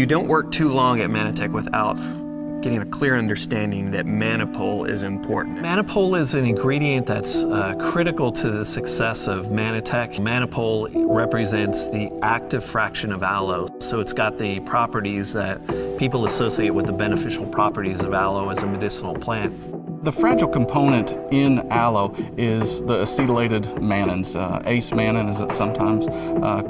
You don't work too long at Mannatech without getting a clear understanding that Manapol is important. Manapol is an ingredient that's critical to the success of Mannatech. Manapol represents the active fraction of aloe, so it's got the properties that people associate with the beneficial properties of aloe as a medicinal plant. The fragile component in aloe is the acetylated mannans, ace mannan as it's sometimes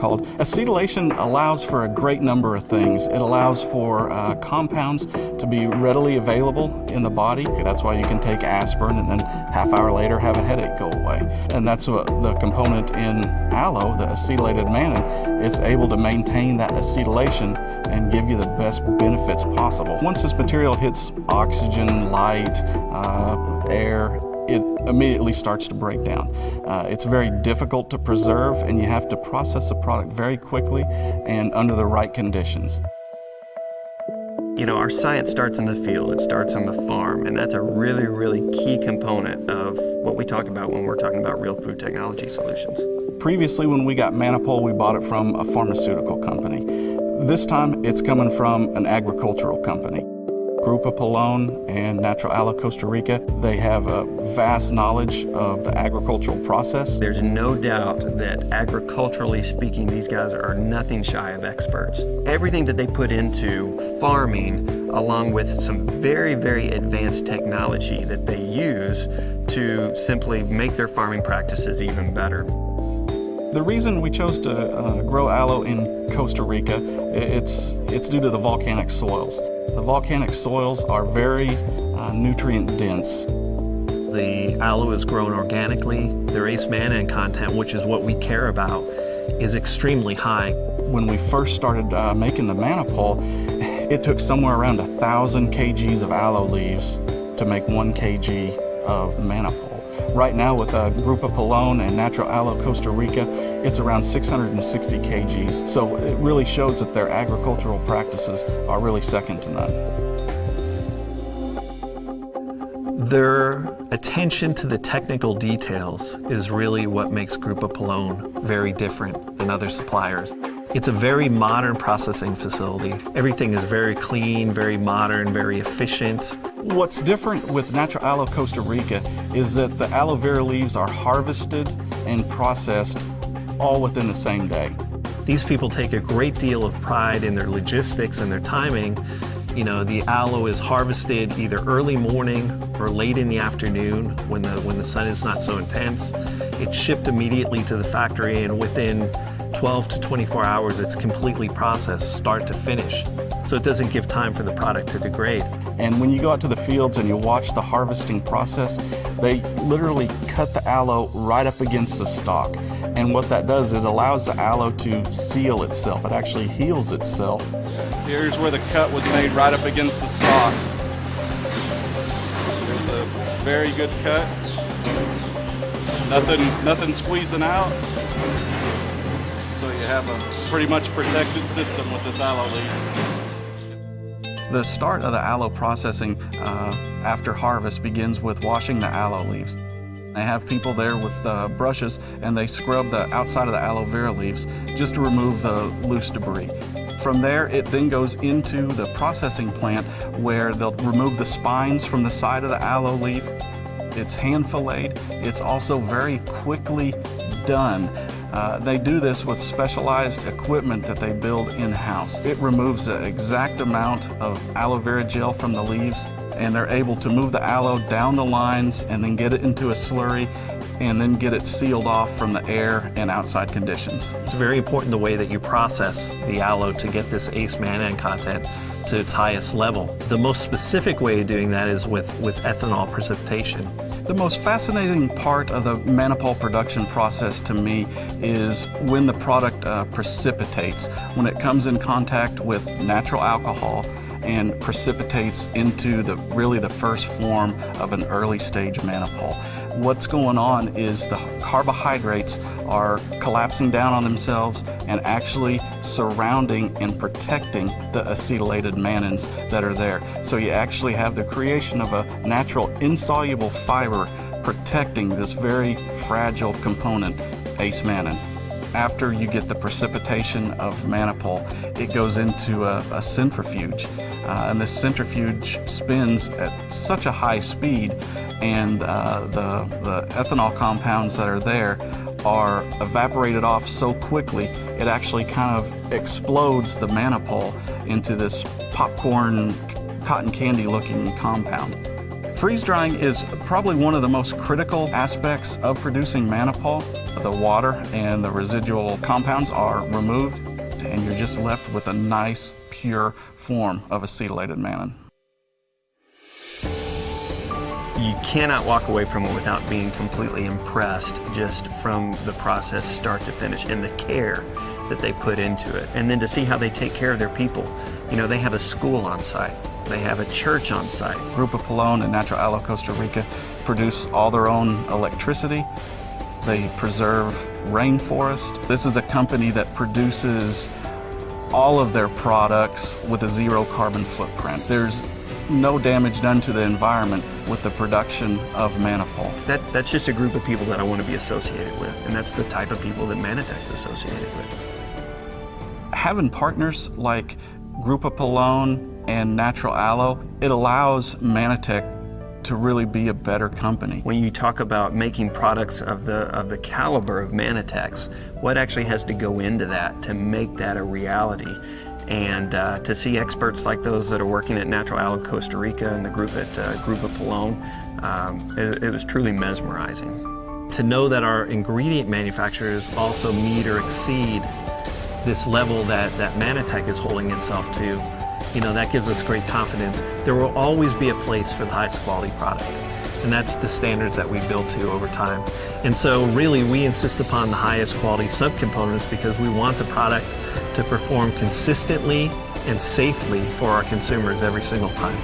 called. Acetylation allows for a great number of things. It allows for compounds to be readily available in the body. That's why you can take aspirin and then half hour later have a headache go away. And that's what the component in aloe, the acetylated mannan, is able to maintain that acetylation and give you the best benefits possible. Once this material hits oxygen, light, air, it immediately starts to break down. It's very difficult to preserve, and you have to process the product very quickly and under the right conditions. You know, our science starts in the field, it starts on the farm, and that's a really, really key component of what we talk about when we're talking about real food technology solutions. Previously, when we got Manapol, we bought it from a pharmaceutical company. This time, it's coming from an agricultural company. Grupo Polon and Natural Aloe Costa Rica, they have a vast knowledge of the agricultural process. There's no doubt that agriculturally speaking, these guys are nothing shy of experts. Everything that they put into farming, along with some very, very advanced technology that they use to simply make their farming practices even better. The reason we chose to grow aloe in Costa Rica, it's due to the volcanic soils. The volcanic soils are very nutrient dense. The aloe is grown organically. Their ace mannan content, which is what we care about, is extremely high. When we first started making the Manapol, it took somewhere around 1,000 kgs of aloe leaves to make 1 kg of Manapol. Right now with Grupo Polon and Natural Aloe Costa Rica, it's around 660 kgs. So it really shows that their agricultural practices are really second to none. Their attention to the technical details is really what makes Grupo Polon very different than other suppliers. It's a very modern processing facility. Everything is very clean, very modern, very efficient. What's different with Natural Aloe Costa Rica is that the aloe vera leaves are harvested and processed all within the same day. These people take a great deal of pride in their logistics and their timing. You know, the aloe is harvested either early morning or late in the afternoon when the sun is not so intense. It's shipped immediately to the factory, and within 12 to 24 hours it's completely processed, start to finish. So it doesn't give time for the product to degrade. And when you go out to the fields and you watch the harvesting process, they literally cut the aloe right up against the stalk. And what that does, it allows the aloe to seal itself. It actually heals itself. Here's where the cut was made, right up against the stalk. There's a very good cut. Nothing squeezing out. So you have a pretty much protected system with this aloe leaf. The start of the aloe processing after harvest begins with washing the aloe leaves. They have people there with brushes, and they scrub the outside of the aloe vera leaves just to remove the loose debris. From there, it then goes into the processing plant where they'll remove the spines from the side of the aloe leaf. It's hand filleted. It's also very quickly done. They do this with specialized equipment that they build in-house. It removes the exact amount of aloe vera gel from the leaves, and they're able to move the aloe down the lines and then get it into a slurry and then get it sealed off from the air and outside conditions. It's very important the way that you process the aloe to get this ace mannan content to its highest level. The most specific way of doing that is with ethanol precipitation. The most fascinating part of the Manapol production process to me is when the product precipitates, when it comes in contact with natural alcohol and precipitates into really the first form of an early stage Manapol. What's going on is the carbohydrates are collapsing down on themselves and actually surrounding and protecting the acetylated mannans that are there. So you actually have the creation of a natural insoluble fiber protecting this very fragile component, ace mannan. After you get the precipitation of Manapol, it goes into a centrifuge. And this centrifuge spins at such a high speed, and the ethanol compounds that are there are evaporated off so quickly, it actually kind of explodes the Manapol into this popcorn, cotton candy looking compound. Freeze drying is probably one of the most critical aspects of producing Manapol. The water and the residual compounds are removed, and you're just left with a nice, pure form of acetylated mannan. You cannot walk away from it without being completely impressed just from the process start to finish and the care that they put into it. And then to see how they take care of their people. You know, they have a school on site. They have a church on site. Grupo Pelon and Natural Aloe Costa Rica produce all their own electricity. They preserve rainforest. This is a company that produces all of their products with a zero carbon footprint. There's no damage done to the environment with the production of Manapol. That's just a group of people that I want to be associated with, and that's the type of people that Mannatech is associated with. Having partners like Grupo Pelon and Natural Aloe, it allows Mannatech to really be a better company. When you talk about making products of the caliber of Mannatech's, what actually has to go into that to make that a reality? And to see experts like those that are working at Natural Aloe Costa Rica and the group at Grupo Pelon, it was truly mesmerizing. To know that our ingredient manufacturers also meet or exceed this level that Mannatech is holding itself to, you know, that gives us great confidence. There will always be a place for the highest quality product, and that's the standards that we build to over time. And so really we insist upon the highest quality subcomponents because we want the product to perform consistently and safely for our consumers every single time.